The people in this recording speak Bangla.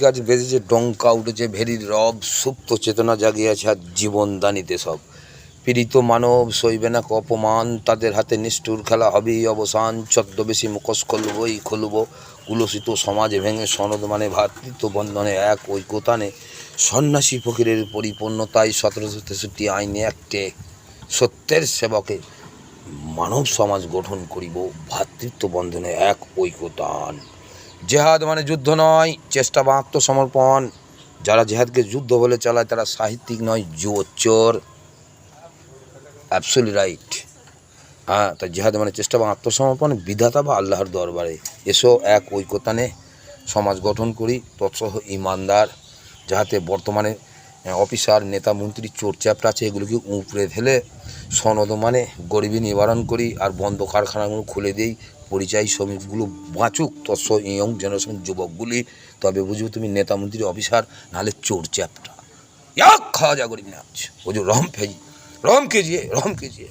কাজ বেজেছে, ডঙ্কা উঠেছে, ভেরির রব, সুপ্ত চেতনা জাগিয়েছে আর জীবনদানিতে সব। পীড়িত মানব সইবে না অপমান, তাদের হাতে নিষ্ঠুর খেলা হবেই অবসান। ছদ্মবেশী মুখোশ খুলব, কুলসিত সমাজ ভেঙে সনদ মানে ভ্রাতৃত্ব বন্ধনে এক ঐক্যতানে সন্ন্যাসী ফকিরের পরিপূর্ণতায় 1763 আইনে একটে সত্যের সেবকে মানব সমাজ গঠন করিব, ভ্রাতৃত্ব বন্ধনে এক ঐক্যতান। জেহাদ মানে যুদ্ধ নয়, চেষ্টা বা আত্মসমর্পণ। যারা জেহাদকে যুদ্ধ বলে চালায় তারা সাহিত্যিক নয়, জুয়োচ্চোর। Absolutely right. হ্যাঁ, তাই জেহাদ মানে চেষ্টা বা আত্মসমর্পণ, বিধাতা বা আল্লাহর দরবারে এসো এক ঐক্যতানে সমাজ গঠন করি, তৎসহ ইমানদার। যাহাতে বর্তমানে অফিসার, নেতা, মন্ত্রী, চোর চ্যাপটা আছে, এগুলোকে উপড়ে ফেলে সনদ মানে গরিবী নিবারণ করি, আর বন্ধ কারখানাগুলো খুলে দিই, পরিযায়ী শ্রমিকগুলো বাঁচুক, তৎস ইয়ং জেনারেশন যুবকগুলি। তবে বুঝবে তুমি নেতা, মন্ত্রী, অফিসার, নাহলে চোর চ্যাপটা। খাওয়া যা গরিব নাচ ও যে রহম कीजिए